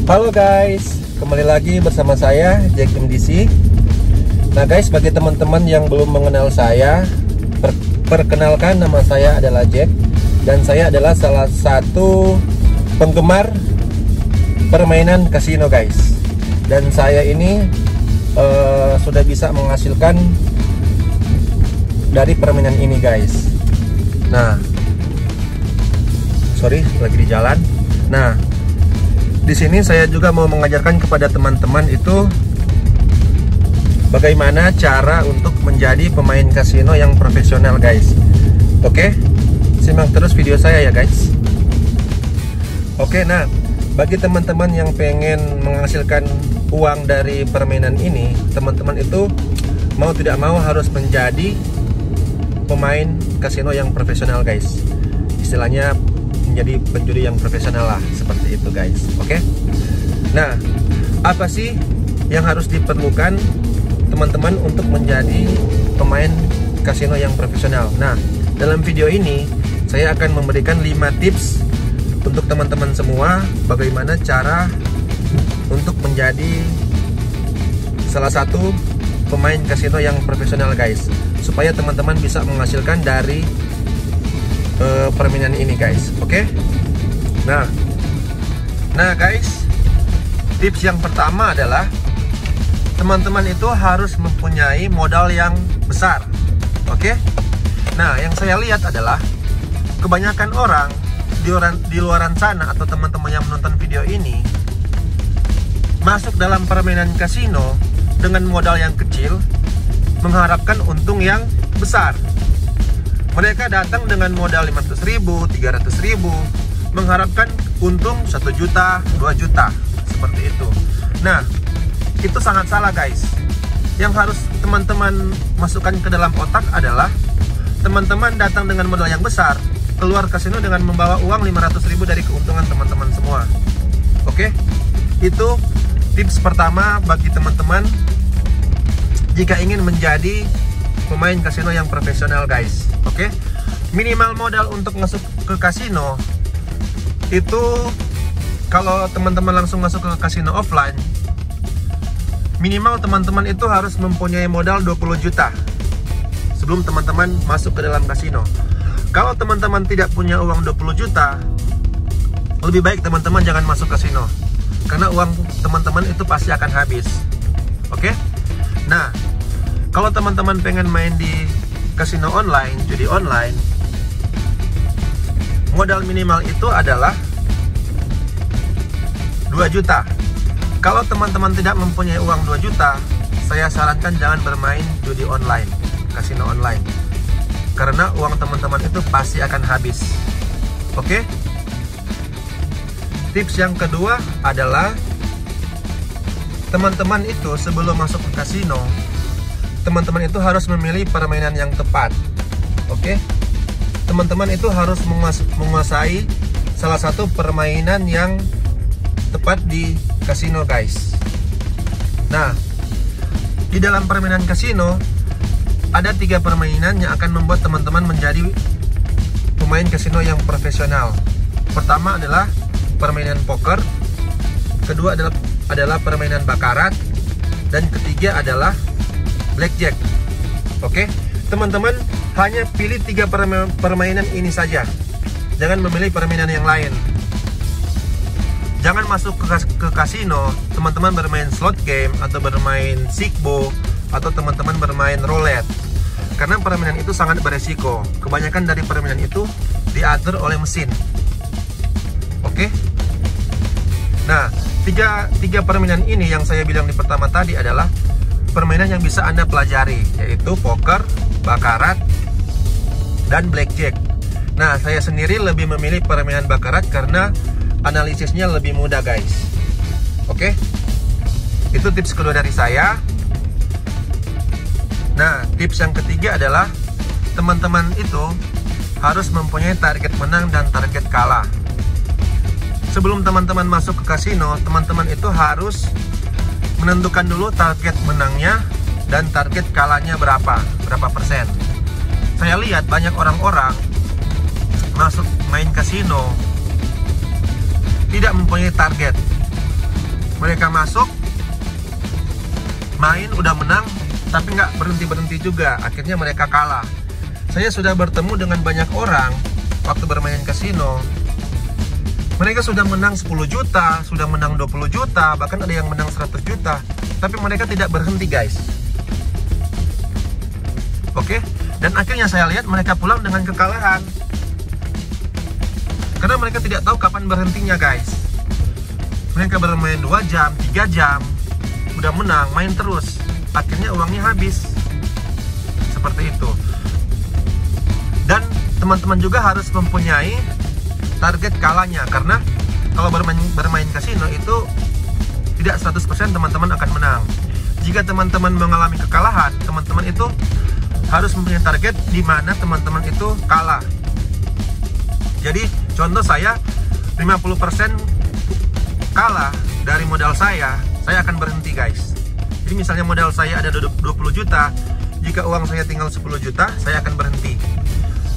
Halo guys, kembali lagi bersama saya Jack MDC. Nah guys, bagi teman-teman yang belum mengenal saya, perkenalkan, nama saya adalah Jack. Dan saya adalah salah satu penggemar permainan kasino guys. Dan saya ini sudah bisa menghasilkan dari permainan ini guys. Nah, sorry, lagi di jalan. Nah, di sini saya juga mau mengajarkan kepada teman-teman itu bagaimana cara untuk menjadi pemain kasino yang profesional guys. Oke, simak terus video saya ya guys. Oke, nah bagi teman-teman yang pengen menghasilkan uang dari permainan ini, teman-teman itu mau tidak mau harus menjadi pemain kasino yang profesional guys. Istilahnya menjadi penjudi yang profesional lah, seperti itu guys. Oke. Nah, apa sih yang harus diperlukan teman-teman untuk menjadi pemain kasino yang profesional? Nah, dalam video ini saya akan memberikan 5 tips untuk teman-teman semua bagaimana cara untuk menjadi salah satu pemain kasino yang profesional guys, supaya teman-teman bisa menghasilkan dari permainan ini guys. Oke. Nah guys, tips yang pertama adalah teman-teman itu harus mempunyai modal yang besar. Oke. Nah, yang saya lihat adalah kebanyakan orang di luaran sana atau teman-teman yang menonton video ini masuk dalam permainan kasino dengan modal yang kecil, mengharapkan untung yang besar. Mereka datang dengan modal 500.000, 300.000, mengharapkan untung 1 juta, 2 juta, seperti itu. Nah, itu sangat salah guys. Yang harus teman-teman masukkan ke dalam otak adalah teman-teman datang dengan modal yang besar, keluar kasino dengan membawa uang 500.000 dari keuntungan teman-teman semua. Oke, itu tips pertama bagi teman-teman jika ingin menjadi pemain kasino yang profesional guys. Oke. Minimal modal untuk masuk ke kasino itu, kalau teman-teman langsung masuk ke kasino offline, minimal teman-teman itu harus mempunyai modal 20 juta sebelum teman-teman masuk ke dalam kasino. Kalau teman-teman tidak punya uang 20 juta, lebih baik teman-teman jangan masuk kasino, karena uang teman-teman itu pasti akan habis. Oke. Nah, kalau teman-teman pengen main di kasino online, judi online, modal minimal itu adalah 2 juta. Kalau teman-teman tidak mempunyai uang 2 juta, saya sarankan jangan bermain judi online, kasino online, karena uang teman-teman itu pasti akan habis. Oke? Tips yang kedua adalah teman-teman itu sebelum masuk ke kasino, teman-teman itu harus memilih permainan yang tepat. Oke? Teman-teman itu harus menguasai salah satu permainan yang tepat di kasino guys. Nah, di dalam permainan kasino ada 3 permainan yang akan membuat teman-teman menjadi pemain kasino yang profesional. Pertama adalah permainan poker, kedua adalah permainan bakarat, dan ketiga adalah blackjack. Oke, teman-teman hanya pilih 3 permainan ini saja. Jangan memilih permainan yang lain. Jangan masuk ke kasino teman-teman bermain slot game atau bermain sikbo atau teman-teman bermain roulette, karena permainan itu sangat beresiko. Kebanyakan dari permainan itu diatur oleh mesin. Oke. Nah, tiga permainan ini yang saya bilang di pertama tadi adalah permainan yang bisa Anda pelajari, yaitu poker, bakarat, dan blackjack. Nah, saya sendiri lebih memilih permainan bakarat karena analisisnya lebih mudah guys. Oke. Itu tips kedua dari saya. Nah, tips yang ketiga adalah teman-teman itu harus mempunyai target menang dan target kalah. Sebelum teman-teman masuk ke kasino, teman-teman itu harus menentukan dulu target menangnya dan target kalahnya berapa persen. Saya lihat banyak orang-orang masuk main kasino tidak mempunyai target. mereka masuk, main udah menang, tapi nggak berhenti-berhenti juga. Akhirnya mereka kalah. Saya sudah bertemu dengan banyak orang waktu bermain kasino. Mereka sudah menang 10 juta, sudah menang 20 juta, bahkan ada yang menang 100 juta. Tapi mereka tidak berhenti guys. Oke? Dan akhirnya saya lihat mereka pulang dengan kekalahan. Karena mereka tidak tahu kapan berhentinya guys. Mereka bermain 2 jam, 3 jam, udah menang, main terus. Akhirnya uangnya habis. Seperti itu. Dan teman-teman juga harus mempunyai target kalahnya, karena kalau bermain kasino itu tidak 100% teman-teman akan menang. Jika teman-teman mengalami kekalahan, teman-teman itu harus mempunyai target di mana teman-teman itu kalah. Jadi contoh saya 50% kalah dari modal saya akan berhenti guys. Jadi misalnya modal saya ada 20 juta, jika uang saya tinggal 10 juta, saya akan berhenti.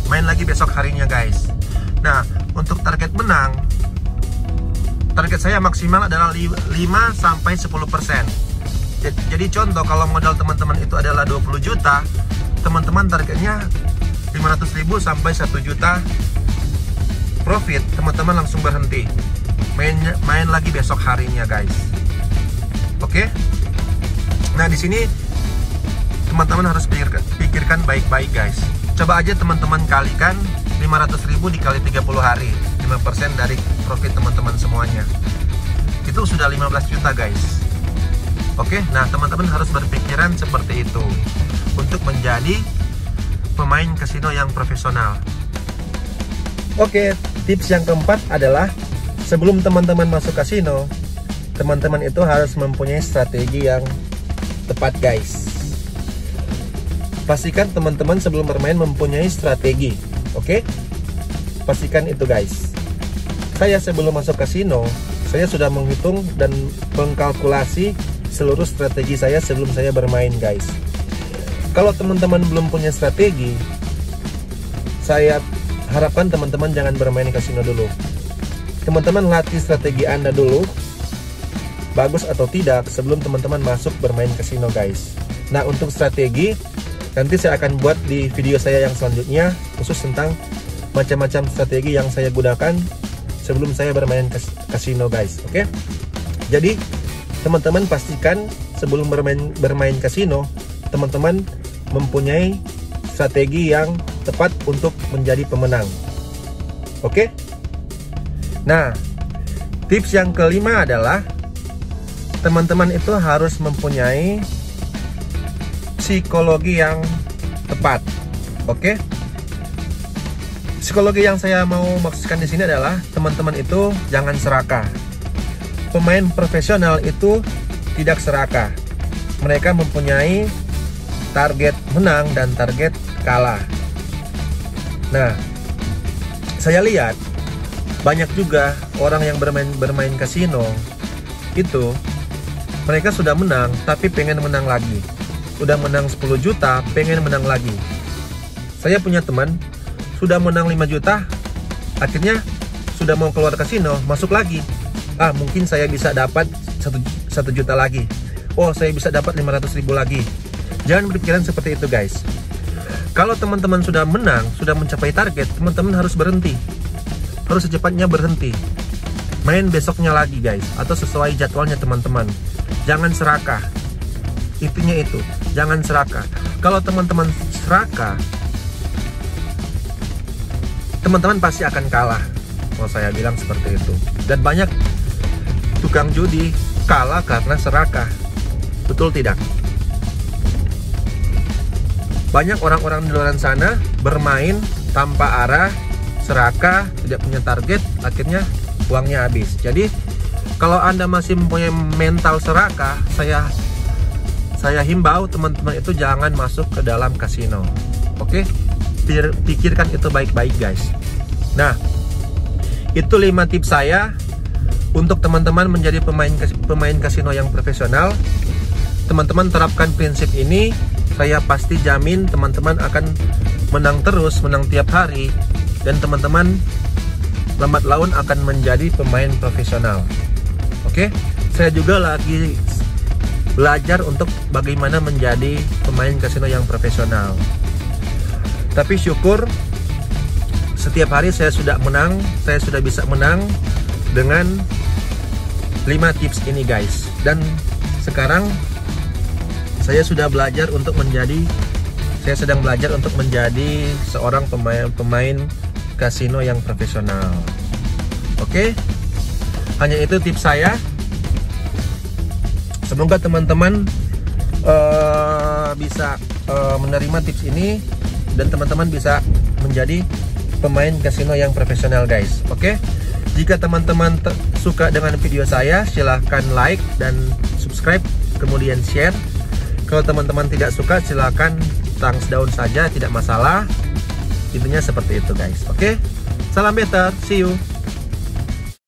Main lagi besok harinya guys. Nah, untuk target menang, target saya maksimal adalah 5-10%. Jadi contoh, kalau modal teman-teman itu adalah 20 juta, teman-teman targetnya 500.000 sampai 1 juta profit, teman-teman langsung berhenti. Main lagi besok harinya guys. Oke? Nah, di sini teman-teman harus pikirkan baik-baik guys. Coba aja teman-teman kalikan 500.000 dikali 30 hari, 5% dari profit teman-teman semuanya. Itu sudah 15 juta guys. Oke, nah teman-teman harus berpikiran seperti itu untuk menjadi pemain kasino yang profesional. Oke, tips yang keempat adalah sebelum teman-teman masuk kasino, teman-teman itu harus mempunyai strategi yang tepat guys. Pastikan teman-teman sebelum bermain mempunyai strategi. Oke? Pastikan itu guys. Saya sebelum masuk kasino, saya sudah menghitung dan mengkalkulasi seluruh strategi saya sebelum saya bermain guys. Kalau teman-teman belum punya strategi, saya harapkan teman-teman jangan bermain kasino dulu. Teman-teman latih strategi Anda dulu, bagus atau tidak, sebelum teman-teman masuk bermain kasino guys. Nah, untuk strategi nanti saya akan buat di video saya yang selanjutnya, khusus tentang macam-macam strategi yang saya gunakan sebelum saya bermain kasino guys. Oke? Jadi teman-teman pastikan sebelum bermain kasino, teman-teman mempunyai strategi yang tepat untuk menjadi pemenang. Oke? Nah, tips yang kelima adalah teman-teman itu harus mempunyai psikologi yang tepat. Oke? Psikologi yang saya mau maksudkan di sini adalah teman-teman itu jangan serakah. Pemain profesional itu tidak serakah. Mereka mempunyai target menang dan target kalah. Nah, saya lihat banyak juga orang yang bermain kasino itu mereka sudah menang tapi pengen menang lagi. Udah menang 10 juta, pengen menang lagi. Saya punya teman sudah menang 5 juta, akhirnya sudah mau keluar kasino, masuk lagi. Ah, mungkin saya bisa dapat 1 juta lagi. Oh, saya bisa dapat 500.000 lagi. Jangan berpikiran seperti itu guys. Kalau teman-teman sudah menang, sudah mencapai target, teman-teman harus berhenti. Harus secepatnya berhenti. Main besoknya lagi guys, atau sesuai jadwalnya teman-teman. Jangan serakah. Intinya itu, jangan serakah. Kalau teman-teman serakah, teman-teman pasti akan kalah. Mau saya bilang seperti itu. Dan banyak tukang judi kalah karena serakah. Betul tidak? Banyak orang-orang di luar sana bermain tanpa arah, serakah, tidak punya target, akhirnya uangnya habis. Jadi kalau Anda masih mempunyai mental serakah, saya himbau teman-teman itu jangan masuk ke dalam kasino. Oke? Pikirkan itu baik-baik guys. Nah, itu 5 tips saya untuk teman-teman menjadi pemain kasino yang profesional. Teman-teman terapkan prinsip ini, saya pasti jamin teman-teman akan menang terus, menang tiap hari, dan teman-teman lambat laun akan menjadi pemain profesional. Oke? saya juga lagi belajar untuk bagaimana menjadi pemain kasino yang profesional. Tapi syukur setiap hari saya sudah bisa menang dengan 5 tips ini guys. Dan sekarang saya sedang belajar untuk menjadi seorang pemain kasino yang profesional. Oke, hanya itu tips saya. Semoga teman-teman bisa menerima tips ini dan teman-teman bisa menjadi pemain kasino yang profesional guys. Oke, jika teman-teman suka dengan video saya, silahkan like dan subscribe, kemudian share. Kalau teman-teman tidak suka, silahkan thumbs down saja, tidak masalah. Intinya seperti itu guys. Oke, salam better, see you.